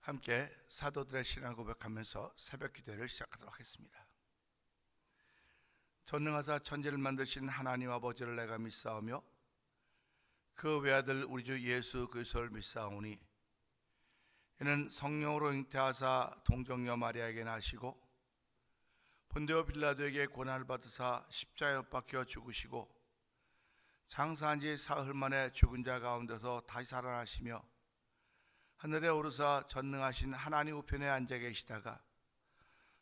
함께 사도들의 신앙 고백하면서 새벽 기도를 시작하도록 하겠습니다. 전능하사 천지를 만드신 하나님 아버지를 내가 믿사오며 그 외아들 우리 주 예수 그리스도를 믿사오니 이는 성령으로 잉태하사 동정녀 마리아에게 나시고 본디오 빌라도에게 고난을 받으사 십자가에 못 박혀 죽으시고 장사한 지 사흘 만에 죽은 자 가운데서 다시 살아나시며 하늘에 오르사 전능하신 하나님 우편에 앉아 계시다가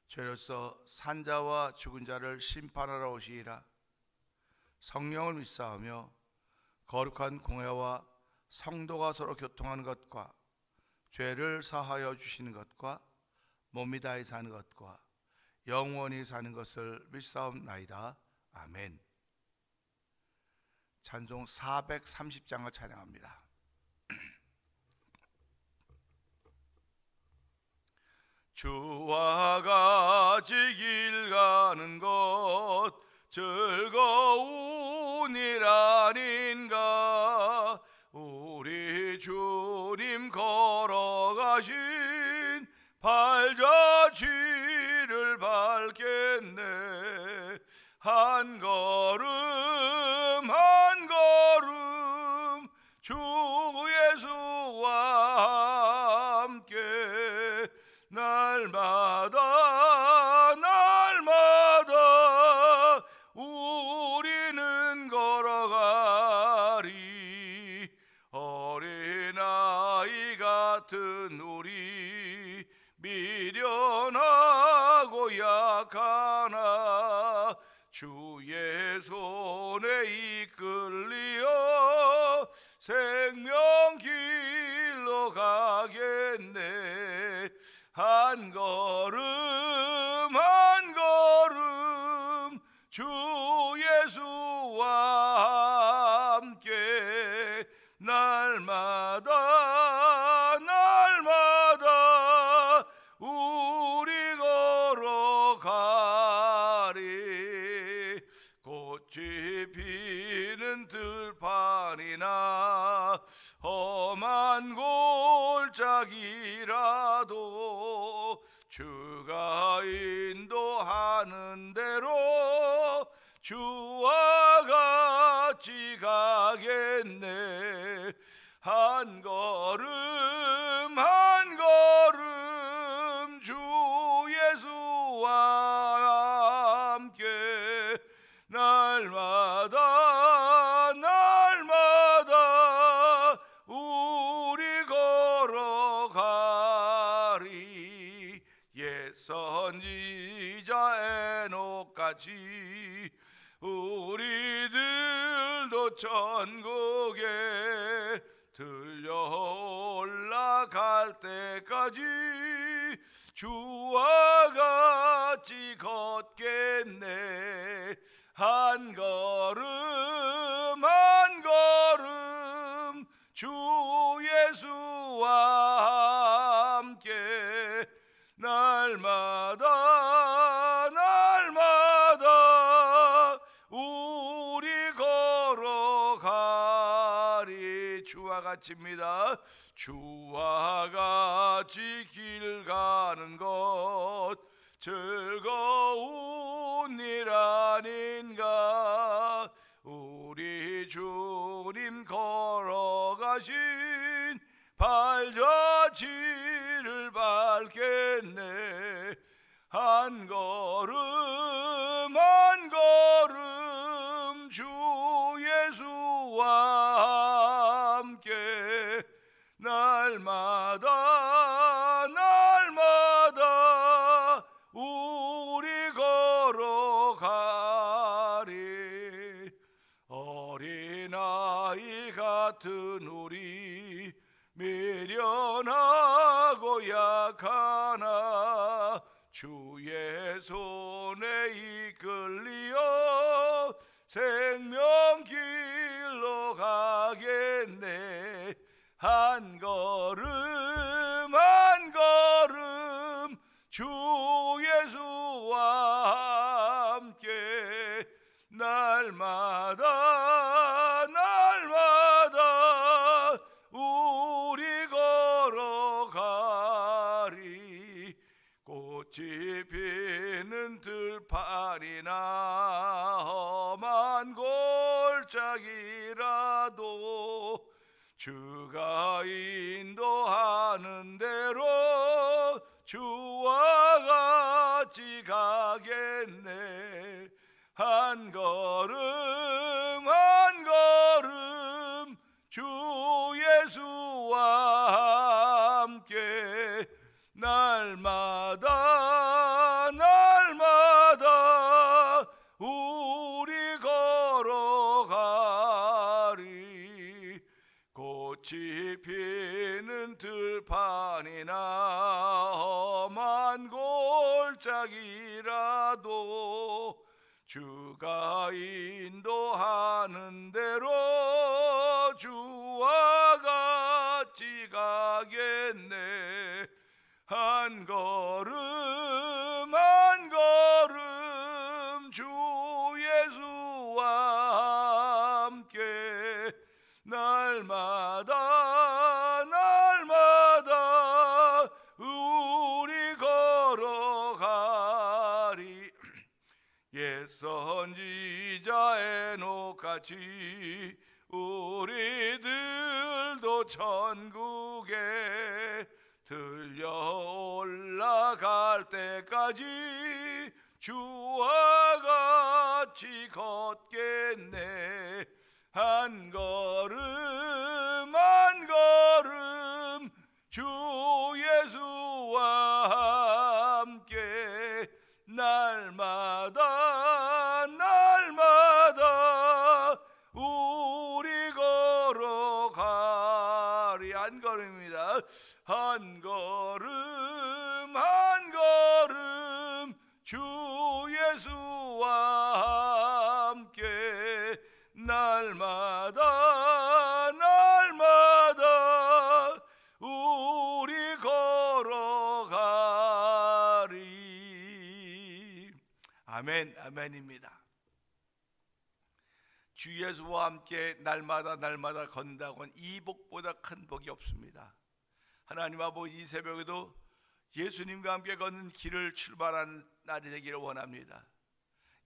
저로서 산자와 죽은 자를 심판하러 오시리라. 성령을 믿사오며 거룩한 공회와 성도가 서로 교통하는 것과 죄를 사하여 주시는 것과 몸이 다해 사는 것과 영원히 사는 것을 믿사옵나이다. 아멘. 찬송 430장을 찬양합니다. 주와 같이 길 가는 것 즐거운 일 아닌가. 우리 주님 걸어가신 발자취를 밟겠네. 한 걸음 한 걸음 주 예수와 함께 날마다 우리는 걸어가리. 어린아이 같은 우리 미련하고 약하나 주의 손에 이끌리어 생명길로 가겠네. 한 걸음 한 걸음 주 예수와 함께 날마다 우리 걸어가리. 꽃이 피는 들판이나 험한 골짜기라도 주가 인도하는 대로 주와 같이 가겠네. 한 걸음 한 걸음 주 예수와 함께 날마다 우리 걸어가리. 옛 선지자 에녹같이 우리들도 천국에 들려 올라갈 때까지 주와 같이 걷겠네. 한 걸음 한 걸음 주 예수와 함께 날마다 우리 걸어가리. 주와 같이입니다. 주와 같이 길 가는 것 즐거운 일 아닌가. 우리 주님 걸어가신 발자취를 밟겠네. 한 걸음 한 걸음 주 예수와 함께 날마다 우리 걸어가리. 어린아이 같은 우리 미련하고 약하나 주의 손에 이끌리어 생명길로 가겠네. 한 걸음 한 걸음 주 예수와 함께 날마다 우리 걸어가 꽃이 피는 들판이나 험한 골짜기라도 주가 인도하는 대로 주와 같이 가겠네. 한 걸음 한 걸음 주 예수와 함께 날마다 날마다 우리 걸어가리. 꽃이 피는 들판이나 험한 골짜기라도 주가 인도하는 대로 주와 같이 가겠네. 한 걸음 한 걸음 주 예수와 함께 날마다 날마다 우리 걸어가리. 옛 선지자 에녹같이 우리들도 천국에 들려 올라갈 때까지 주와 같이 걷겠네. 한 걸음 한 걸음 주 예수와 함께 날마다 날마다 우리 걸어가리. 한 걸음입니다. 한 걸음 한 걸음 주 예수와 함께 날마다 날마다 우리 걸어가리. 아멘. 아멘입니다. 주 예수와 함께 날마다 날마다 걷는다고는 이 복보다 큰 복이 없습니다. 하나님 아버지, 이 새벽에도 예수님과 함께 걷는 길을 출발한 날이 되기를 원합니다.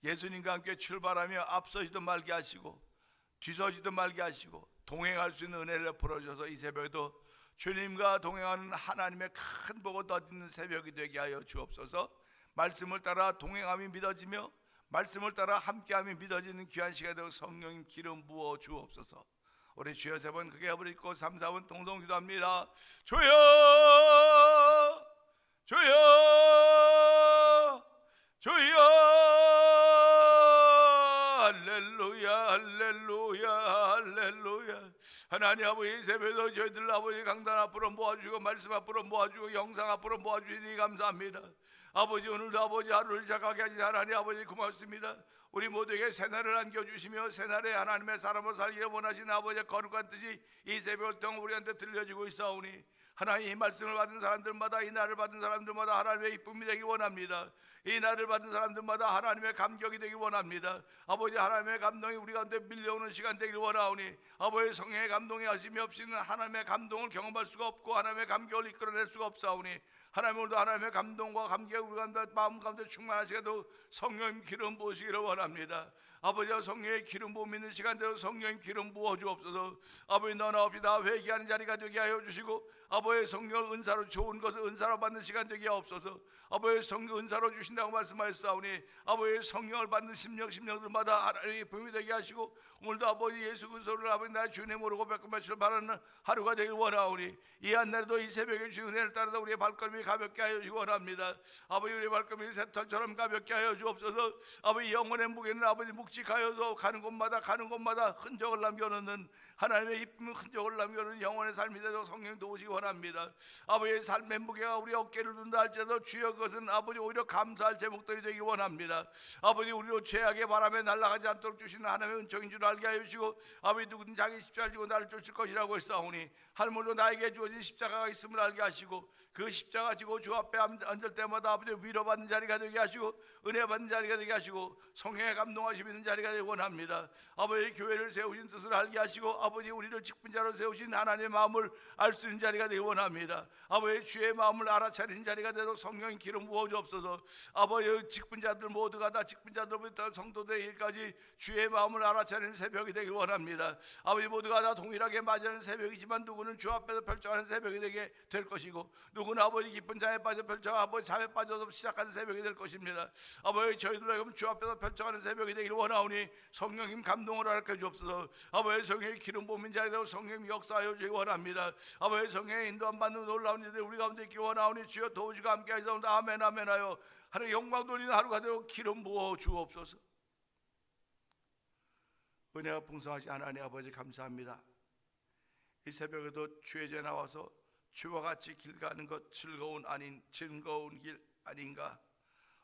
예수님과 함께 출발하며 앞서지도 말게 하시고 뒤서지도 말게 하시고 동행할 수 있는 은혜를 풀어주셔서 이 새벽에도 주님과 동행하는 하나님의 큰 복을 얻는 새벽이 되게 하여 주옵소서. 말씀을 따라 동행함이 믿어지며 말씀을 따라 함께함이 믿어지는 귀한 시간이 되고 성령님 기름 부어 주옵소서. 우리 주여 세 번 크게 합을 읽고 3, 4번 동동 기도합니다. 주여 주여 주여 할렐루야 할렐루야 할렐루야. 하나님 아버지, 새벽에도 저희들 아버지 강단 앞으로 모아주고 말씀 앞으로 모아주고 영상 앞으로 모아주시니 감사합니다. 아버지, 오늘도 아버지 하루를 시작하게 하신 하나님 아버지 고맙습니다. 우리 모두에게 새날을 안겨주시며 새날에 하나님의 사람을 살기를 원하시는 아버지의 거룩한 뜻이 이 새벽을 통해 우리한테 들려지고 있사오니 하나님, 이 말씀을 받은 사람들마다, 이 날을 받은 사람들마다 하나님의 기쁨이 되기 원합니다. 이 날을 받은 사람들마다 하나님의 감격이 되기 원합니다. 아버지, 하나님의 감동이 우리 가운데 밀려오는 시간 되길 원하오니 아버지, 성령의 감동이 하심이 없이는 하나님의 감동을 경험할 수가 없고 하나님의 감격을 이끌어낼 수가 없사오니 하나님, 오늘도 하나님의 감동과 감격이 우리 가운데 마음 가운데 충만하시게도 성령님 기름 부으시기를 원합니다. 아버지와 성령의 기름 부음 있는 시간대로 성령님 기름 부어 주옵소서. 아버지, 너나 없이 다 회개하는 자리가 되게 하여 주시고 아버지의 성령을 은사로, 좋은 것을 은사로 받는 시간 되게 하옵소서. 아버지의 성령 은사로 주신다고 말씀하셨사오니 아버지의 성령을 받는 심령들마다 하나님의 품이 되게 하시고 오늘도 아버지 예수 그리스도를 아버지 나의 주님으로 고백하며 마치를 바라는 하루가 되길 원하오니 이 한날도 이 새벽에 주신 은혜를 따라서 우리의 발걸음이 가볍게 하여 주시기 원합니다. 아버지, 우리의 발걸음이 새털처럼 가볍게 하여 주옵소서. 아버지, 영혼의 무게는 아버지 묵직하여서 가는 곳마다 흔적을 남겨놓는 하나님의 이쁨의 흔적을 남겨놓는 영혼의 삶이 되도록 성령 도우시기 원합니다. 아버지의 삶의 무게가 우리 어깨를 둔다 할지라도 주여 그것은 아버지 오히려 감사할 제목들이 되기 원합니다. 아버지, 우리로 죄악의 바람에 날아가지 않도록 주시는 하나님의 은총인 줄 알게 하여 주시고 아버지, 누구든 자기 십자가를 지고 나를 쫓을 것이라고 했사오니 하늘물로 나에게 주어진 십자가가 있음을 알게 하시고 그 십자가 지고 주 앞에 앉을 때마다 아버지 위로받는 자리가 되게 하시고 은혜 받는 자리가 되게 하시고 성령의 감동하심 있는 자리가 되기 원합니다. 아버지, 교회를 세우신 뜻을 알게 하시고 아버지, 우리를 직분자로 세우신 하나님의 마음을 알 수 있는 자리가 되게 되기 원합니다. 아버지 주의 마음을 알아차리는 자리가 되도록 성령의 기름 부어 주옵소서. 아버지 직분자들 모두가 다 직분자들부터 성도들 일까지 주의 마음을 알아차리는 새벽이 되기 원합니다. 아버지 모두가 다 동일하게 맞이하는 새벽이지만 누구는 주 앞에서 펼쳐가는 새벽이 되게 될 것이고 누구는 아버지 기쁜 잠에 빠져 펼쳐 아버지 잠에 빠져서 시작하는 새벽이 될 것입니다. 아버지 저희들에게 주 앞에서 펼쳐가는 새벽이 되기를 원하오니 성령님 감동을 허락해 주옵소서. 아버지 성령의 기름 부으는 자리 되고 성령님 역사하여 주기 원합니다. 아버지 성령의 인도함 받는 놀라운 일들 우리 가운데 있기를 원하오니 주여 도우시고 함께 하시옵소서. 아멘 아멘 하여 하나님 영광 돌리는 하루가 되고 기름 부어 주옵소서. 은혜가 풍성하신 하나님 아버지 감사합니다. 이 새벽에도 주의 제 나와서 주와 같이 길 가는 것 즐거운 길 아닌가.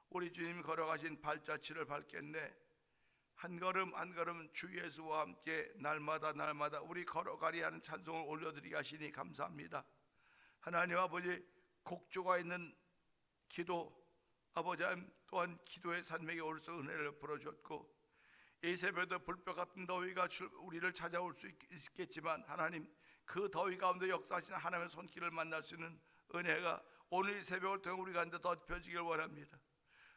우리 주님이 걸어가신 발자취를 밟겠네. 한 걸음 한 걸음 주 예수와 함께 날마다 우리 걸어가리 하는 찬송을 올려드리게 하시니 감사합니다. 하나님 아버지 곡조가 있는 기도 아버지 또한 기도의 산맥에 올서 은혜를 풀어주었고 이 새벽에도 불볕 같은 더위가 우리를 찾아올 수 있겠지만 하나님 그 더위 가운데 역사하시는 하나님의 손길을 만날 수 있는 은혜가 오늘 이 새벽을 통해 우리 가운데 더 펴지길 원합니다.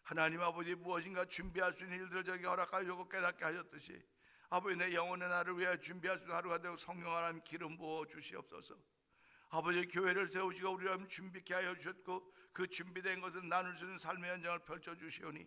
하나님 아버지 무엇인가 준비할 수 있는 일들을 저에게 허락하여 주고 깨닫게 하셨듯이 아버지 내 영혼의 나를 위하여 준비할 수 있는 하루가 되고 성령 하나님 기름 부어 주시옵소서. 아버지 교회를 세우시고 우리를 준비케 하여 주셨고 그 준비된 것을 나눌 수 있는 삶의 현장을 펼쳐 주시오니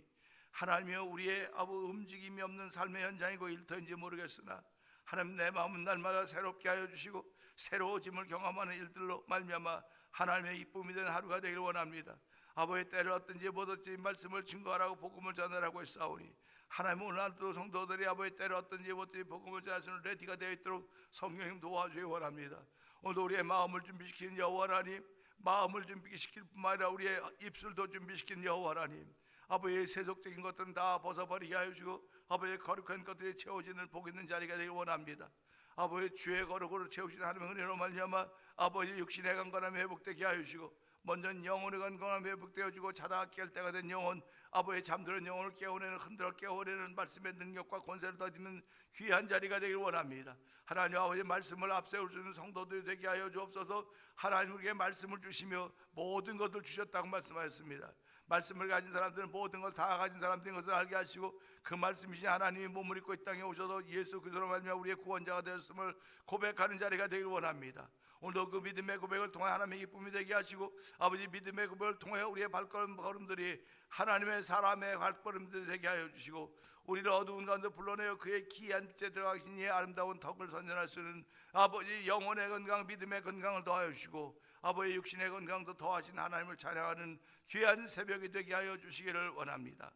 하나님이여 우리의 움직임이 없는 삶의 현장이고 일터인지 모르겠으나 하나님 내 마음은 날마다 새롭게 하여 주시고 새로워짐을 경험하는 일들로 말미암아 하나님의 이쁨이 되는 하루가 되기를 원합니다. 아버지 때를 얻든지 못 얻든지 말씀을 증거하라고 복음을 전하라고 했사오니 하나님 오늘도 성도들이 아버지 때를 얻든지 못 얻든지 복음을 전할 수 있는 레디가 되어 있도록 성령님 도와주기 원합니다. 오늘 우리의 마음을 준비시키는 여호와 하나님, 마음을 준비시킬 뿐만 아니라 우리의 입술도 준비시키는 여호와 하나님, 아버지의 세속적인 것들은 다 벗어버리게 하여 주시고 아버지의 거룩한 것들이 채워지는 복 있는 자리가 되길 원합니다. 아버지 주의 거룩으로 채우신 하나님의 은혜로 말미암아 아버지 육신의 건강함이 회복되게 하여 주시고 먼저 영혼의 건강함이 회복되어지고 자다가 깰 때가 된 영혼 아버지의 잠드는 영혼을 깨우내는 흔들어 깨우내는 말씀의 능력과 권세를 더디는 귀한 자리가 되길 원합니다. 하나님 아버지 말씀을 앞세울 수 있는 성도들이 되게 하여 주옵소서. 하나님 우리에게 말씀을 주시며 모든 것을 주셨다고 말씀하셨습니다. 말씀을 가진 사람들은 모든 걸 다 가진 사람들인 것을 알게 하시고 그 말씀이신 하나님이 몸을 입고 이 땅에 오셔서 예수 그리스도로 말미암아 우리의 구원자가 되었음을 고백하는 자리가 되길 원합니다. 오늘도 그 믿음의 고백을 통해 하나님의 기쁨이 되게 하시고 아버지 믿음의 고백을 통해 우리의 발걸음들이 하나님의 사람의 발걸음들이 되게 하여 주시고 우리를 어두운 가운데 불러내어 그의 기이한 빛에 들어가신 이의 아름다운 덕을 선전할 수 있는 아버지 영혼의 건강 믿음의 건강을 더하여 주시고 아버지 육신의 건강도 더하신 하나님을 찬양하는 귀한 새벽이 되게 하여 주시기를 원합니다.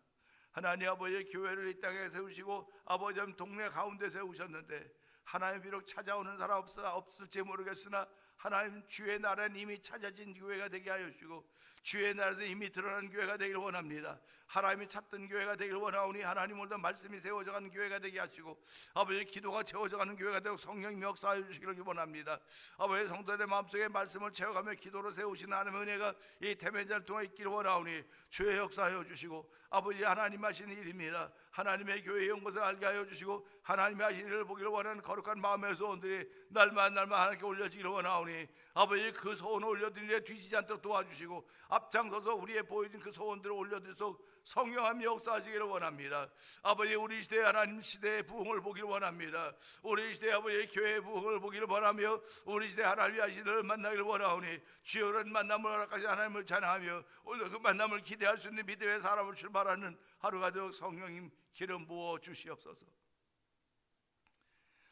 하나님 아버지 교회를 이 땅에 세우시고 아버지 동네 가운데 세우셨는데 하나님 비록 찾아오는 사람 없을지 모르겠으나 하나님 주의 나라는 이미 찾아진 교회가 되게 하여 주시고 주의 나라에서 이미 드러난 교회가 되기를 원합니다. 하나님이 찾던 교회가 되기를 원하오니 하나님 오늘도 말씀이 세워져가는 교회가 되게 하시고 아버지 기도가 채워져가는 교회가 되고 성령님이 역사하여 주시기를 원합니다. 아버지 성도들의 마음속에 말씀을 채워가며 기도로 세우시는 하나님의 은혜가 이 대면자를 통해 있기를 원하오니 주의 역사하여 주시고 아버지 하나님 하시는 일입니다. 하나님의 교회의 온 것을 알게 하여 주시고 하나님의 하시는 일을 보기를 원하는 거룩한 마음의 소원들이 날마다 하나님께 올려지기를 원하오니 아버지 그 소원을 올려드린 일에 뒤지지 않도록 도와주시고 앞장서서 우리의 보여진 그 소원들을 올려드리소 성령함이 역사하시기를 원합니다. 아버지 우리 시대의 하나님 시대의 부흥을 보기를 원합니다. 우리 시대의 아버지의 교회의 부흥을 보기를 원하며 우리 시대의 하나님의 하시는 만나기를 원하오니 주여는 만남을 허락하신 하나님을 찬양하며 오늘 그 만남을 기대할 수 있는 믿음의 사람을 출발하는 하루가 되어 성령님 기름 부어 주시옵소서.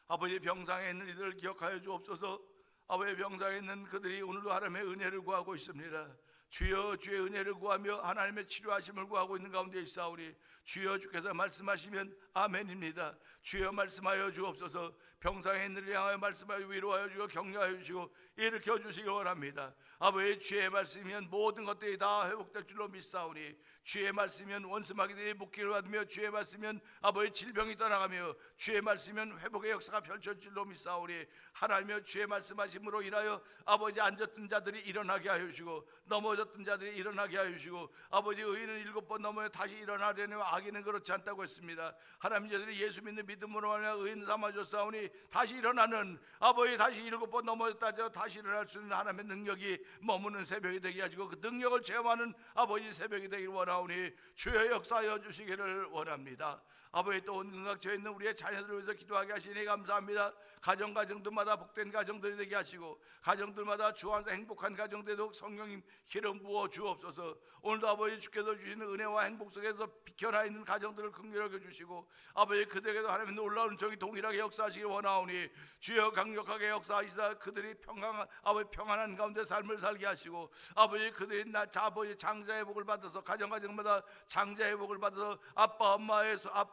아버지 병상에 있는 이들을 기억하여 주옵소서. 아버지 병상에 있는 그들이 오늘도 하나님의 은혜를 구하고 있습니다. 주여 주의 은혜를 구하며 하나님의 치료하심을 구하고 있는 가운데 있사오니 주여 주께서 말씀하시면 아멘입니다. 주여 말씀하여 주옵소서. 병상에 있는 이를 향하여 말씀하여 위로하여 주고 격려하여 주시고 일으켜 주시기 원합니다. 아버지 주의 말씀이면 모든 것들이 다 회복될 줄로 믿사오니 주의 말씀이면 원수마귀들이 묶기를 받으며 주의 말씀이면 아버지 질병이 떠나가며 주의 말씀이면 회복의 역사가 펼쳐질 줄로 믿사오니 하나님여 주의 말씀하심으로 인하여 아버지 앉았던 자들이 일어나게 하여 주시고 넘어져 넘어졌던 자들이 일어나게 하여 주시고, 아버지 의인은 7번 넘어져 다시 일어나려니 악인은 그렇지 않다고 했습니다. 하나님, 저들이 예수 믿는 믿음으로 말하여 의인 삼아줬사오니 다시 일어나는, 아버지 다시 7번 넘어졌다 다시 일어날 수 있는 하나님의 능력이 머무는 새벽이 되게 하시고, 그 능력을 체험하는 아버지 새벽이 되길 원하오니 주여 역사하여 주시기를 원합니다. 아버지, 또 온 근각처에 있는 우리의 자녀들을 위해서 기도하게 하시니 감사합니다. 가정들마다 복된 가정들이 되게 하시고, 가정들마다 주 안에서 행복한 가정들도 성령님 기름 부어 주옵소서. 오늘도 아버지 주께서 주시는 은혜와 행복 속에서 비켜나 있는 가정들을 긍휼하게 주시고, 아버지 그들에게도 하나님의 놀라운 정이 동일하게 역사하시기 원하오니 주여 강력하게 역사하시다 그들이 평안한 가운데 삶을 살게 하시고, 아버지 그들이 아버지 장자의 복을 받아서 가정마다 장자의 복을 받아서 아빠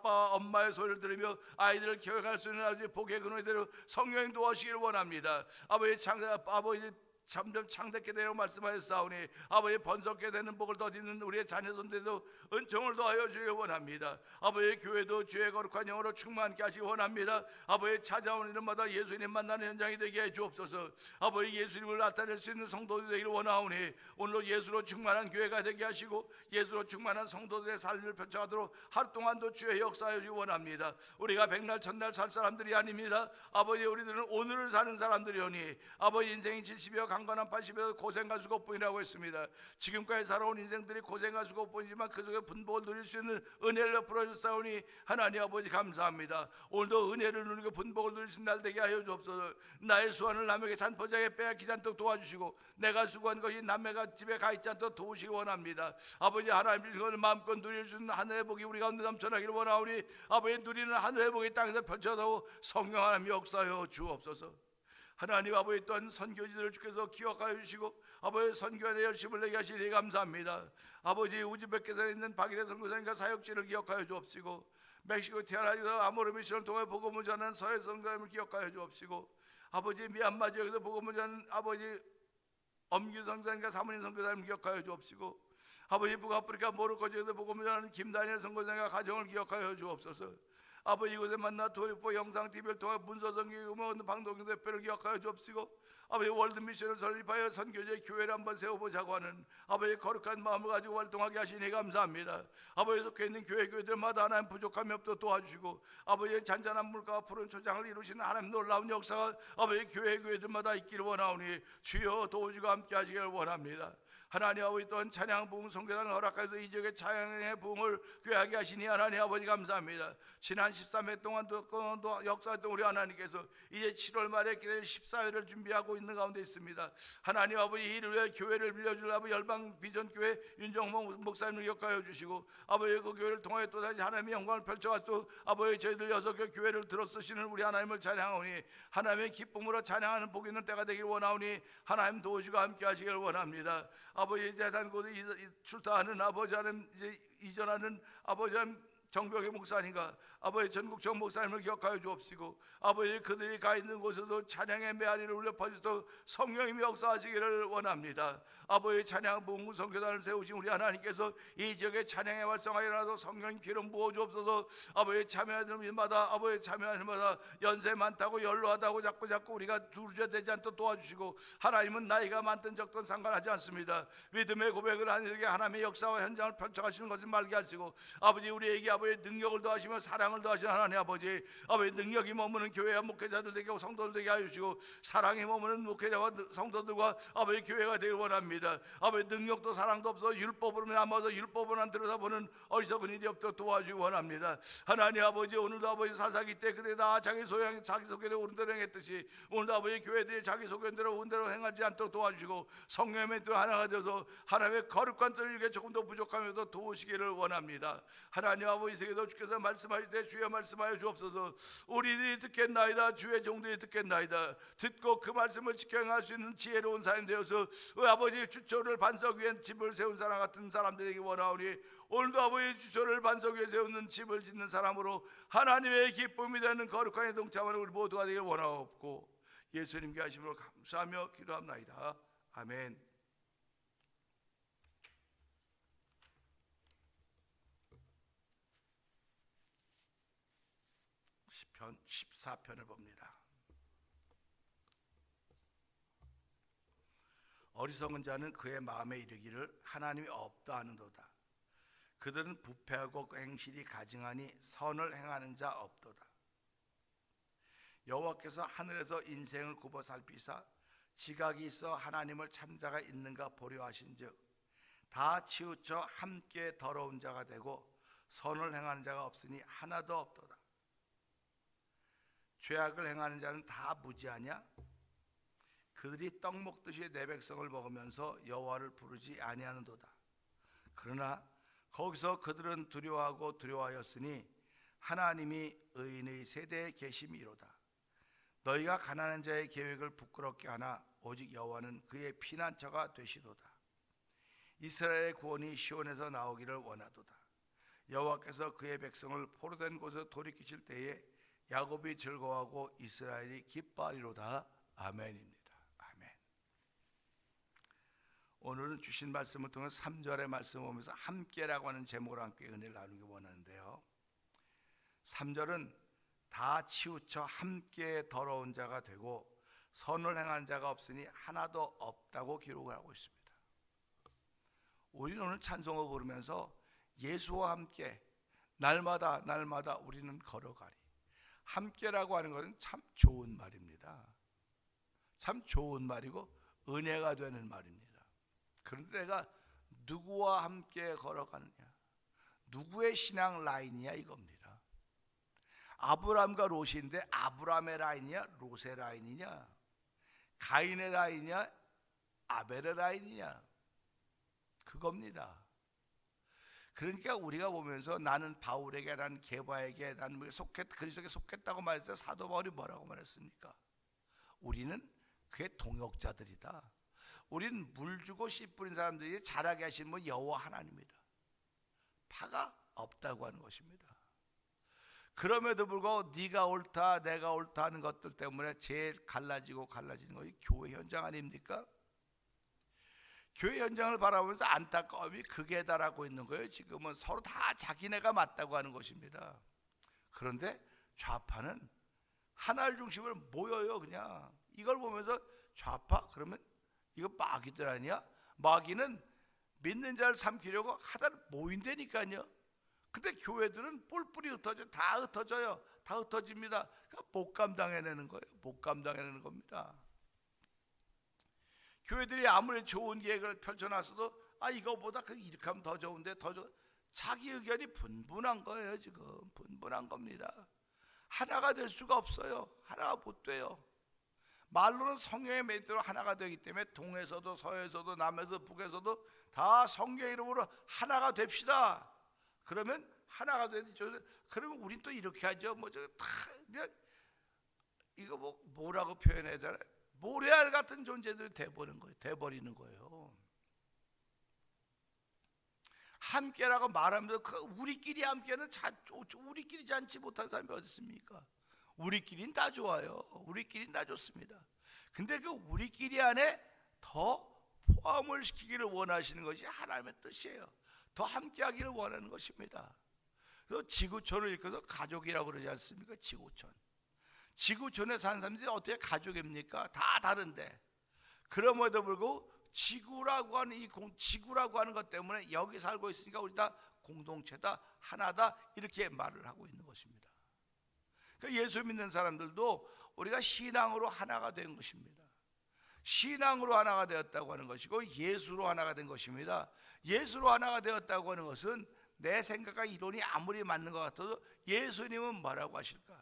엄마의 소리를 들으며 아이들을 교육할 수 있는 아버지 복의 근원이 되도록 성령님 도와주시기를 원합니다. 아버지 점점 창대케 되라고 말씀하셨사오니 아버지 번성케 되는 복을 더디는 우리의 자녀들도 은총을 더하여 주기를 원합니다. 아버지 교회도 주의 거룩한 영으로 충만케 하시기 원합니다. 아버지 찾아오는 일마다 예수님 만나는 현장이 되게 해 주옵소서. 아버지 예수님을 나타낼 수 있는 성도들이 되기를 원하오니 오늘도 예수로 충만한 교회가 되게 하시고, 예수로 충만한 성도들의 삶을 펼쳐가도록 하루 동안도 주의 역사하여 주기 원합니다. 우리가 백날 천날 살 사람들이 아닙니다. 아버지, 우리들은 오늘을 사는 사람들이오니 아버지 인생이 70여 강건한 80여 고생과 수고뿐이라고 했습니다. 지금까지 살아온 인생들이 고생과 수고뿐이지만 그 속에 분복을 누릴 수 있는 은혜를 베풀어 주사오니 하나님 아버지 감사합니다. 오늘도 은혜를 누리고 분복을 누릴 수 있는 날 되게 하여 주옵소서. 나의 수완을 남에게 산포장에 빼앗기지 않도록 도와주시고, 내가 수고한 것이 남의 집에 가 있지 않도록 도우시기 원합니다. 아버지, 하나님의 그것을 마음껏 누릴 수 있는 하늘의 복이 우리 가운데 넘쳐나기를 원하오니 아버지, 누리는 하늘의 복이 땅에서 펼쳐다오 성령 하나님 역사하여 주옵소서. 하나님 아버지, 또한 선교지들을 주께서 기억하여 주시고 아버지 선교에 열심을 내게 하시니 감사합니다. 아버지, 우즈베키스탄에 있는 박일의 선교사님과 사역지를 기억하여 주옵시고, 멕시코 티아나에서 아모르 미션을 통해 복음을 전하는 서해 선교사님을 기억하여 주옵시고, 아버지 미얀마 지역에서 복음을 전하는 아버지 엄규 선교사님과 사모님 선교사님을 기억하여 주옵시고, 아버지 북아프리카 모로코 지역에서 복음을 전하는 김다니엘 선교사님과 가정을 기억하여 주옵소서. 아버지, 이곳에 만나 도리포 영상 TV를 통해 문서성경 방송경 대표를 기억하여 주옵시고, 아버지 월드미션을 설립하여 선교제 교회를 한번 세워보자고 하는 아버지 거룩한 마음을 가지고 활동하게 하시니 감사합니다. 아버지, 속해 있는 교회들마다 하나님 부족함이 없도록 도와주시고, 아버지 잔잔한 물가와 푸른 초장을 이루시는 하나님 놀라운 역사가 아버지 교회들마다 있기를 원하오니 주여 도우시고 함께 하시기를 원합니다. 하나님 아버지, 또한 찬양 부흥 선교단을 허락하셔서 이 지역의 찬양의 부흥을 귀하게 하시니 하나님 아버지 감사합니다. 지난 13회 동안도 역사했던 우리 하나님께서 이제 7월 말에 기다릴 14회를 준비하고 있는 가운데 있습니다. 하나님 아버지, 이를 위해 교회를 빌려줄 아버지 열방 비전교회 윤정목 목사님을 기억하여 주시고, 아버지 그 교회를 통해 또다시 하나님의 영광을 펼쳐가지고 아버지 저희들 6개 교회를 들어쓰시는 우리 하나님을 찬양하오니 하나님의 기쁨으로 찬양하는 복 있는 때가 되길 원하오니 하나님 도우시고 함께 하시길 원합니다. 아버지, 재단 곳에 출타하는 아버지 하나님, 이제 이전하는 아버지 하나님 정벽의 목사님과 아버지 전국정 목사님을 기억하여 주옵시고, 아버지 그들이 가 있는 곳에도 찬양의 메아리를 울려 퍼지도록 성령님이 역사하시기를 원합니다. 아버지 찬양 부흥 선교단을 세우신 우리 하나님께서 이 지역의 찬양의 활성화에 일어나서 성령님 기름 부어 주옵소서. 아버지 참여하는 일마다 연세 많다고 연로하다고 자꾸 우리가 두려워야 되지 않도록 도와주시고, 하나님은 나이가 많든 적든 상관하지 않습니다. 믿음의 고백을 하는 이에게 하나님의 역사와 현장을 펼쳐가시는 것을 말게 하시고, 아버지 우리에게 아버지 능력을 더하시며 사랑을 더하시는 하나님 아버지 능력이 머무는 교회와 목회자들 되게 하고 성도들 되게 하여 주시고, 사랑이 머무는 목회자와 성도들과 아버지 교회가 되길 원합니다. 아버지 능력도 사랑도 없어 율법으로 남아서 율법으로만 들여다보는 어리석은 일이 없도록 도와주기 원합니다. 하나님 아버지, 오늘도 아버지 사사기 때 그대 다 자기 소개대로 옳은 대로 행했듯이 오늘도 아버지 교회들이 자기 소견대로 옳은 대로 행하지 않도록 도와주시고, 성령의 뜻 하나가 되어서 하나님의 거룩한 뜻을 이루게 조금 더 부족하면서 도우시기를 원합니다. 하나님 아버지, 세계도 주께서 말씀하실 때 주여 말씀하여 주옵소서. 우리들이 듣겠나이다. 주의 종들이 듣겠나이다. 듣고 그 말씀을 지켜 행할 수 있는 지혜로운 사람 되어서 아버지 주초를 반석 위에 집을 세운 사람 같은 사람들에게 원하오니, 오늘도 아버지 주초를 반석 위에 세우는 집을 짓는 사람으로 하나님의 기쁨이 되는 거룩한 동참하는 우리 모두가 되길 원하옵고, 예수님께 하심으로 감사하며 기도합나이다. 아멘. 시편 14편을 봅니다. 어리석은 자는 그의 마음에 이르기를 하나님이 없다 하는도다. 그들은 부패하고 그 행실이 가증하니 선을 행하는 자 없도다. 여호와께서 하늘에서 인생을 굽어 살피사 지각이 있어 하나님을 찾는 자가 있는가 보려 하신즉 다 치우쳐 함께 더러운 자가 되고 선을 행하는 자가 없으니 하나도 없도다. 죄악을 행하는 자는 다 무지하냐? 그들이 떡 먹듯이 내 백성을 먹으면서 여호와를 부르지 아니하는도다. 그러나 거기서 그들은 두려워하고 두려워하였으니 하나님이 의인의 세대에 계심이로다. 너희가 가난한 자의 계획을 부끄럽게 하나 오직 여호와는 그의 피난처가 되시도다. 이스라엘의 구원이 시온에서 나오기를 원하도다. 여호와께서 그의 백성을 포로된 곳에서 돌이키실 때에 야곱이 즐거워하고 이스라엘이 기뻐하리로다. 아멘입니다. 아멘. 오늘은 주신 말씀을 통해 3절의 말씀을 보면서 함께라고 하는 제목으로 함께 은혜를 나누기 원하는데요, 3절은 다 치우쳐 함께 더러운 자가 되고 선을 행한 자가 없으니 하나도 없다고 기록하고 있습니다. 우리는 오늘 찬송을 부르면서 예수와 함께 날마다 우리는 걸어가리. 함께라고 하는 것은 참 좋은 말입니다. 참 좋은 말이고 은혜가 되는 말입니다. 그런데 내가 누구와 함께 걸어가느냐, 누구의 신앙 라인이냐 이겁니다. 아브람과 롯인데 아브람의 라인이냐 롯의 라인이냐, 가인의 라인이냐 아벨의 라인이냐, 그겁니다. 그러니까 우리가 보면서 나는 바울에게, 나는 게바에게, 나는 그리스도에게 속했다고 말했을 때 사도 바울이 뭐라고 말했습니까? 우리는 그의 동역자들이다. 우리는 물 주고 씨 뿌린 사람들이 자라게 하신 분 여호와 하나님이다. 파가 없다고 하는 것입니다. 그럼에도 불구하고 네가 옳다 내가 옳다 하는 것들 때문에 제일 갈라지는 것이 교회 현장 아닙니까? 교회 현장을 바라보면서 안타까움이 극에 달하고 있는 거예요. 지금은 서로 다 자기네가 맞다고 하는 것입니다. 그런데 좌파는 하나를 중심으로 모여요. 그냥 이걸 보면서 좌파 그러면 이거 마귀들 아니야? 마귀는 믿는 자를 삼키려고 하다 모인다니까요. 근데 교회들은 뿔뿔이 흩어져, 다 흩어져요. 다 흩어집니다. 그러니까 못 감당해내는 거예요. 못 감당해내는 겁니다. 교회들이 아무리 좋은 계획을 펼쳐놨어도 이거보다 이렇게 하면 더 좋은데 자기 의견이 분분한 거예요. 지금 분분한 겁니다. 하나가 될 수가 없어요. 하나가 못 돼요. 말로는 성령의 메시지로 하나가 되기 때문에 동에서도 서에서도 남에서 북에서도 다 성령 이름으로 하나가 됩시다. 그러면 하나가 되는데 그러면 우린 또 이렇게 하죠. 이거 뭐라고 표현해야 되나? 모래알 같은 존재들이 돼버리는 거예요. 함께라고 말하면서 우리끼리 함께는 우리끼리 잔치 못한 사람이 어디 있습니까? 우리끼리는 다 좋아요. 우리끼리는 다 좋습니다. 근데 그 우리끼리 안에 더 포함을 시키기를 원하시는 것이 하나님의 뜻이에요. 더 함께하기를 원하는 것입니다. 그래서 지구촌을 일컬어서 가족이라고 그러지 않습니까? 지구촌에 사는 사람들이 어떻게 가족입니까? 다 다른데 그럼에도 불구하고 지구라고 하는 것 때문에 여기 살고 있으니까 우리 다 공동체다, 하나다 이렇게 말을 하고 있는 것입니다. 그러니까 예수 믿는 사람들도 우리가 신앙으로 하나가 된 것입니다. 신앙으로 하나가 되었다고 하는 것이고 예수로 하나가 된 것입니다. 예수로 하나가 되었다고 하는 것은 내 생각과 이론이 아무리 맞는 것 같아도 예수님은 뭐라고 하실까?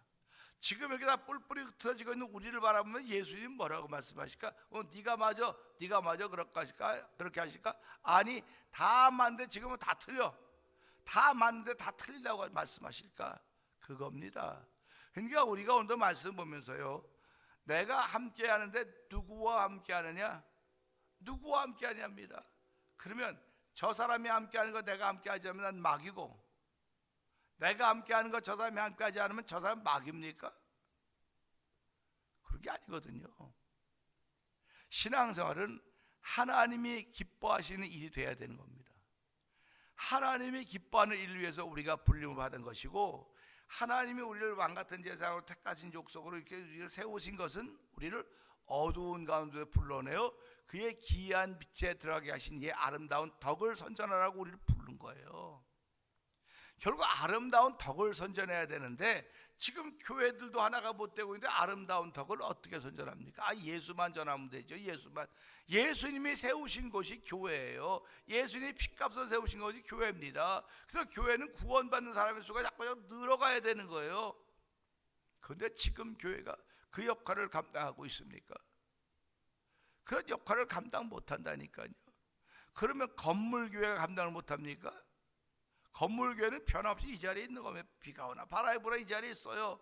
지금 이렇게 다 뿔뿔이 흩어지고 있는 우리를 바라보면 예수님 뭐라고 말씀하실까? 네가 맞아 그렇게 하실까? 아니 다 맞는데 지금은 다 틀려. 다 맞는데 다 틀리다고 말씀하실까? 그겁니다. 그러니까 우리가 오늘도 말씀 보면서요, 내가 함께 하는데 누구와 함께 하느냐? 누구와 함께 하냐입니다. 그러면 저 사람이 함께 하는 거 내가 함께 하지 않으면 난 마귀고, 내가 함께 하는 거 저 사람이 함께 하지 않으면 저 사람 마귀입니까? 그런 게 아니거든요. 신앙생활은 하나님이 기뻐하시는 일이 돼야 되는 겁니다. 하나님이 기뻐하는 일을 위해서 우리가 불림을 받은 것이고, 하나님이 우리를 왕같은 제사장으로 택하신 족속으로 이렇게 우리를 세우신 것은 우리를 어두운 가운데 불러내어 그의 기이한 빛에 들어가게 하신 이의 아름다운 덕을 선전하라고 우리를 부른 거예요. 결국 아름다운 덕을 선전해야 되는데 지금 교회들도 하나가 못 되고 있는데 아름다운 덕을 어떻게 선전합니까? 예수만 전하면 되죠. 예수만. 예수님이 세우신 곳이 교회예요. 예수님이 핏값을 세우신 것이 교회입니다. 그래서 교회는 구원받는 사람의 수가 자꾸 늘어가야 되는 거예요. 그런데 지금 교회가 그 역할을 감당하고 있습니까? 그런 역할을 감당 못한다니까요. 그러면 건물교회가 감당을 못합니까? 건물교회는 변함없이 이 자리에 있는 거면 비가 오나 바람이 불어 이 자리에 있어요.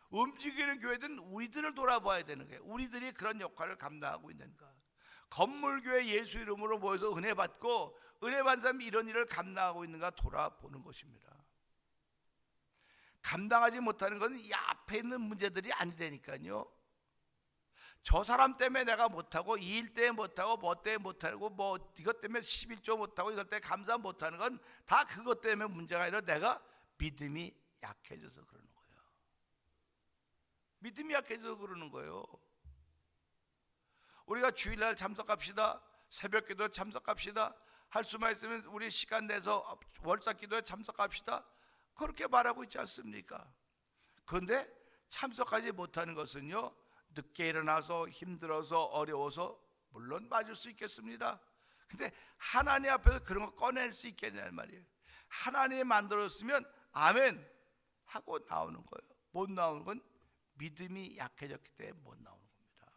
움직이는 교회들은 우리들을 돌아봐야 되는 거예요. 우리들이 그런 역할을 감당하고 있는가. 건물교회 예수 이름으로 모여서 은혜 받고 은혜 받은 사람이 이런 일을 감당하고 있는가 돌아보는 것입니다. 감당하지 못하는 것은 이 앞에 있는 문제들이 아니라니까요. 저 사람 때문에 내가 못하고 이 일 때문에 못하고 뭐 때문에 못하고 뭐 이것 때문에 11조 못하고 이것 때문에 감사 못하는 건 다 그것 때문에 문제가 아니라 내가 믿음이 약해져서 그러는 거예요. 믿음이 약해져서 그러는 거예요. 우리가 주일날 참석합시다. 새벽기도에 참석합시다. 할 수만 있으면 우리 시간 내서 월삭기도에 참석합시다. 그렇게 말하고 있지 않습니까? 그런데 참석하지 못하는 것은요, 늦게 일어나서 힘들어서 어려워서 물론 맞을 수 있겠습니다. 근데 하나님 앞에서 그런 거 꺼낼 수 있겠냐는 말이에요. 하나님이 만들었으면 아멘 하고 나오는 거예요. 못 나오는 건 믿음이 약해졌기 때문에 못 나오는 겁니다.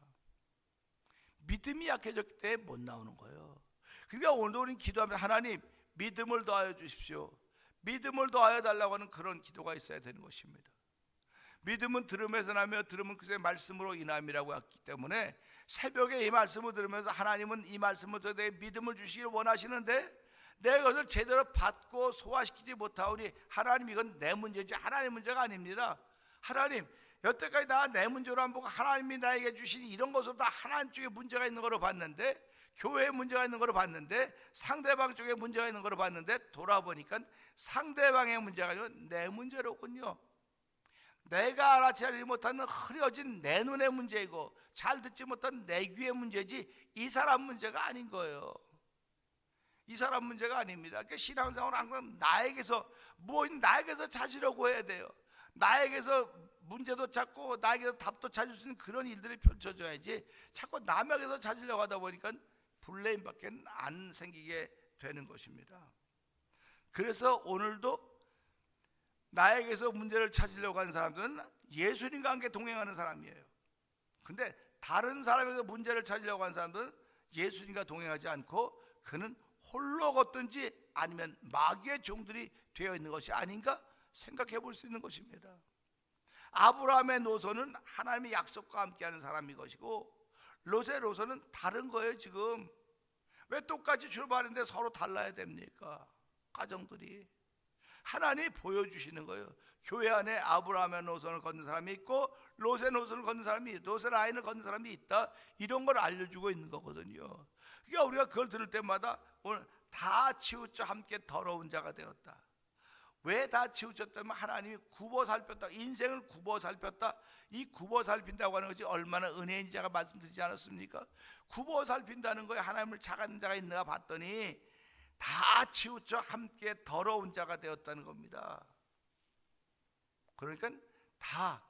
믿음이 약해졌기 때문에 못 나오는 거예요. 그러니까 오늘도 우리는 기도하면 하나님 믿음을 더하여 주십시오. 믿음을 더하여 달라고 하는 그런 기도가 있어야 되는 것입니다. 믿음은 들음에서 나며 들음은 그의 말씀으로 인함이라고 했기 때문에 새벽에 이 말씀을 들으면서 하나님은 이 말씀을 통해 내 믿음을 주시기를 원하시는데 내가 그것을 제대로 받고 소화시키지 못하오니 하나님 이건 내 문제지 하나님 문제가 아닙니다. 하나님 여태까지 나 내 문제로 안 보고 하나님이 나에게 주신 이런 것으로 다 하나님 쪽에 문제가 있는 거로 봤는데 교회에 문제가 있는 거로 봤는데 상대방 쪽에 문제가 있는 거로 봤는데 돌아보니까 상대방의 문제가 아니고 내 문제로군요. 내가 알아차리지 못하는 흐려진 내 눈의 문제이고 잘 듣지 못한 내 귀의 문제지 이 사람 문제가 아닌 거예요. 이 사람 문제가 아닙니다. 그러니까 신앙생활은 항상 나에게서 찾으려고 해야 돼요. 나에게서 문제도 찾고 나에게서 답도 찾을 수 있는 그런 일들이 펼쳐져야지 자꾸 남에게서 찾으려고 하다 보니까 블레임밖에 안 생기게 되는 것입니다. 그래서 오늘도 나에게서 문제를 찾으려고 하는 사람들은 예수님과 함께 동행하는 사람이에요. 근데 다른 사람에게서 문제를 찾으려고 하는 사람들은 예수님과 동행하지 않고 그는 홀로 걷든지 아니면 마귀의 종들이 되어 있는 것이 아닌가 생각해 볼 수 있는 것입니다. 아브라함의 노선은 하나님의 약속과 함께하는 사람이 것이고 롯의 노선은 다른 거예요. 지금 왜 똑같이 출발했는데 서로 달라야 됩니까? 가정들이 하나님이 보여주시는 거예요. 교회 안에 아브라함의 노선을 걷는 사람이 있고 롯의 노선을 걷는 사람이 있고 롯의 라인을 걷는 사람이 있다. 이런 걸 알려주고 있는 거거든요. 그러니까 우리가 그걸 들을 때마다 오늘 다 치우쳐 함께 더러운 자가 되었다. 왜 다 치우쳤다면 하나님이 굽어 살폈다. 인생을 굽어 살폈다. 이 굽어 살핀다고 하는 것이 얼마나 은혜인 자가 말씀드리지 않았습니까? 굽어 살핀다는 거에 하나님을 착한 자가 있는가 봤더니 다 치우쳐 함께 더러운 자가 되었다는 겁니다. 그러니까 다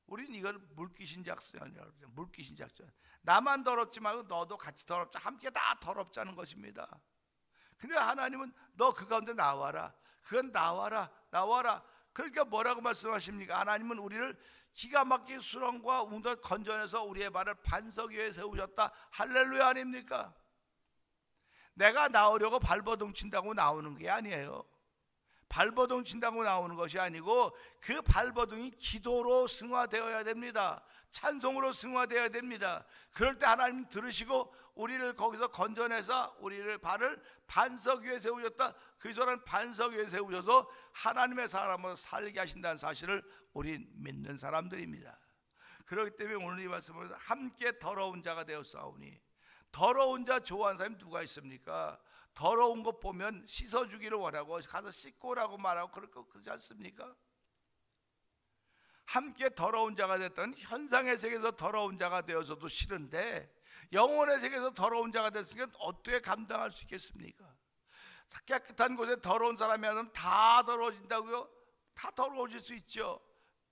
우리는 이걸 물귀신 작전이라고 그러죠. 물귀신 작전. 나만 더럽지 말고 너도 같이 더럽자. 함께 다 더럽자는 것입니다. 근데 하나님은 너 그 가운데 나와라. 그건 나와라. 그러니까 뭐라고 말씀하십니까? 하나님은 우리를 기가 막힌 수렁과 웅덩이 건져내서 우리의 발을 반석 위에 세우셨다. 할렐루야 아닙니까? 내가 나오려고 발버둥 친다고 나오는 게 아니에요. 발버둥 친다고 나오는 것이 아니고 그 발버둥이 기도로 승화되어야 됩니다. 찬송으로 승화되어야 됩니다. 그럴 때 하나님 들으시고 우리를 거기서 건져내서 우리를 발을 반석 위에 세우셨다. 그리스도는 반석 위에 세우셔서 하나님의 사람으로 살게 하신다는 사실을 우린 믿는 사람들입니다. 그렇기 때문에 오늘 이 말씀을 함께 더러운 자가 되었사오니 더러운 자 좋아하는 사람이 누가 있습니까? 더러운 것 보면 씻어주기를 원하고 가서 씻고 오라고 말하고 그러지 않습니까? 함께 더러운 자가 됐던 현상의 세계에서 더러운 자가 되어서도 싫은데 영혼의 세계에서 더러운 자가 됐으니까 어떻게 감당할 수 있겠습니까? 깨끗한 곳에 더러운 사람이 하면 다 더러워진다고요? 다 더러워질 수 있죠.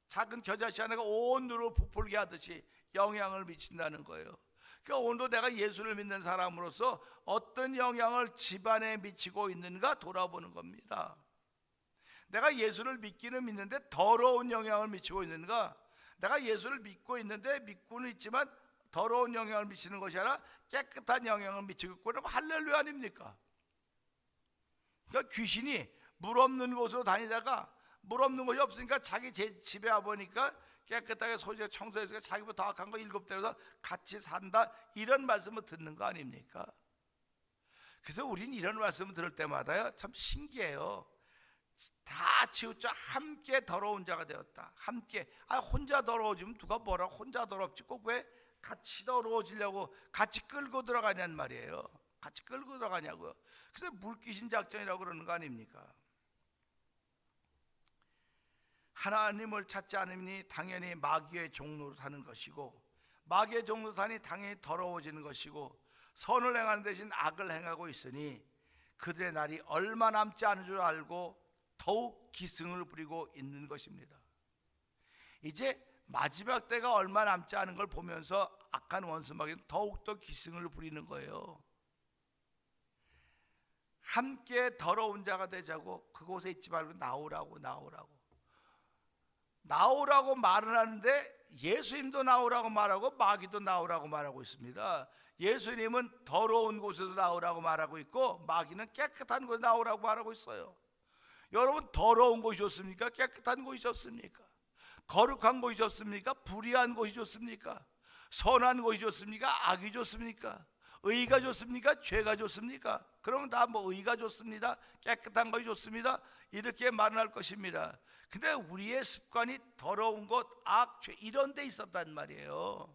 작은 겨자씨 하나가 온 누를 부풀게 하듯이 영향을 미친다는 거예요. 그러니까 오늘도 내가 예수를 믿는 사람으로서 어떤 영향을 집안에 미치고 있는가 돌아보는 겁니다. 내가 예수를 믿기는 믿는데 더러운 영향을 미치고 있는가? 내가 예수를 믿고 있는데 믿고는 있지만 더러운 영향을 미치는 것이 아니라 깨끗한 영향을 미치고 있고, 그럼 할렐루야 아닙니까? 그러니까 귀신이 물 없는 곳으로 다니다가 물 없는 곳이 없으니까 자기 집에 와보니까 깨끗하게 소지가 청소해서 자기보다 더 악한 거 7대로서 같이 산다, 이런 말씀을 듣는 거 아닙니까? 그래서 우리는 이런 말씀을 들을 때마다요 참 신기해요. 다 치우쳐 함께 더러운 자가 되었다. 함께. 혼자 더러워지면 누가 뭐라 혼자 더럽지, 꼭 왜 같이 더러워지려고 같이 끌고 들어가냐는 말이에요. 같이 끌고 들어가냐고요. 그래서 물귀신 작전이라고 그러는 거 아닙니까? 하나님을 찾지 않으니 당연히 마귀의 종로로 사는 것이고, 마귀의 종로로 사니 당연히 더러워지는 것이고, 선을 행하는 대신 악을 행하고 있으니 그들의 날이 얼마 남지 않은 줄 알고 더욱 기승을 부리고 있는 것입니다. 이제 마지막 때가 얼마 남지 않은 걸 보면서 악한 원수 마귀는 더욱더 기승을 부리는 거예요. 함께 더러운 자가 되자고 그곳에 있지 말고 나오라고 말을 하는데, 예수님도 나오라고 말하고 마귀도 나오라고 말하고 있습니다. 예수님은 더러운 곳에서 나오라고 말하고 있고 마귀는 깨끗한 곳에 나오라고 말하고 있어요. 여러분, 더러운 곳이 좋습니까? 깨끗한 곳이 좋습니까? 거룩한 곳이 좋습니까? 불의한 곳이 좋습니까? 선한 곳이 좋습니까? 악이 좋습니까? 의가 좋습니까? 죄가 좋습니까? 그러면 다 의가 좋습니다, 깨끗한 것이 좋습니다, 이렇게 말을 할 것입니다. 근데 우리의 습관이 더러운 것, 악, 죄 이런 데 있었단 말이에요.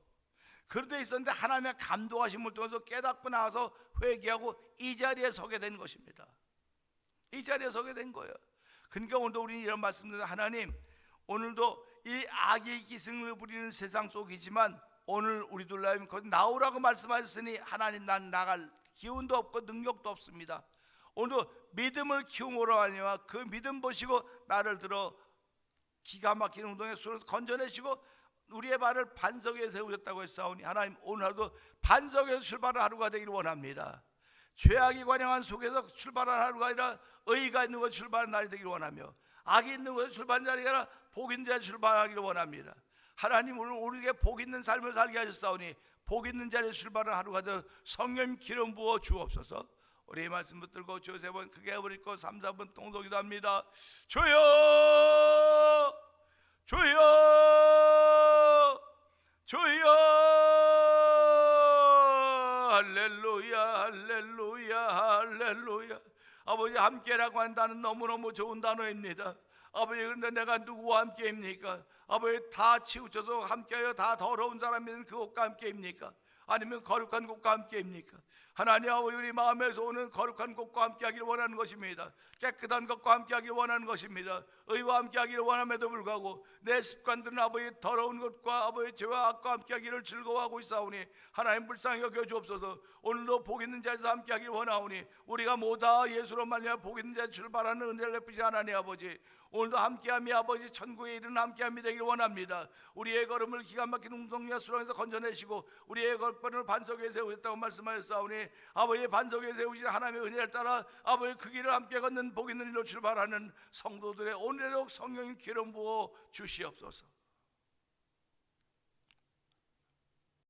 그런 데 있었는데 하나님의 감동하심을 통해서 깨닫고 나와서 회개하고 이 자리에 서게 된 것입니다. 이 자리에 서게 된 거예요. 그러니까 오늘도 우리는 이런 말씀드립니다. 하나님, 오늘도 이 악의 기승을 부리는 세상 속이지만 오늘 우리들 나오라고 말씀하셨으니 하나님, 난 나갈 기운도 없고 능력도 없습니다. 오늘도 믿음을 키움으로 하니와 그 믿음 보시고 나를 들어 기가 막힌 운동의 수로서 건져내시고 우리의 발을 반석에 세우셨다고 했사오니 하나님, 오늘 하루도 반석에서 출발하는 하루가 되기를 원합니다. 죄악이 관영한 속에서 출발하는 하루가 아니라 의가 있는 곳에 출발하는 날이 되기를 원하며, 악이 있는 곳에 출발하는 자리가 아니라 복 있는 자리에 출발하기를 원합니다. 하나님, 오늘 우리에게 복 있는 삶을 살게 하셨사오니 복 있는 자리에 출발하는 하루가 되어 성령 기름 부어 주옵소서. 우리의 말씀 붙들고 주 3번 크게 해버리고 3, 4번 통독기도 합니다. 주여 주여 주여, 할렐루야 할렐루야 할렐루야. 아버지, 함께라고 하는 단어는 너무너무 좋은 단어입니다. 아버지, 그런데 내가 누구와 함께입니까? 아버지, 다 치우쳐서 함께하여 다 더러운 사람이면 그곳과 함께입니까? 아니면 거룩한 곳과 함께입니까? 하나님 아버지, 우리 마음에서 오는 거룩한 곳과 함께하기를 원하는 것입니다. 깨끗한 것과 함께하기를 원하는 것입니다. 의와 함께하기를 원함에도 불구하고 내 습관들은 아버지 더러운 것과 아버지 죄와 악과 함께하기를 즐거워하고 있사오니 하나님, 불쌍히 여겨 주옵소서. 오늘도 복 있는 자리에서 함께하기를 원하오니 우리가 모두 예수로 말미암아 복 있는 자리에 출발하는 은혜를 베푸시 하나님 아버지, 오늘도 함께함이 아버지 천국에 이르는 함께함이 되기를 원합니다. 우리의 걸음을 기가 막힌 웅성리와 수렁에서 건져내시고 우리의 걸음을 반석 위에 세우셨다고 말씀하셨사오니 아버지의 반석 위에 세우신 하나님의 은혜를 따라 아버지 그 길을 함께 걷는 복 있는 일로 출발하는 성도들의 오늘도 성령님 기름 부어 주시옵소서.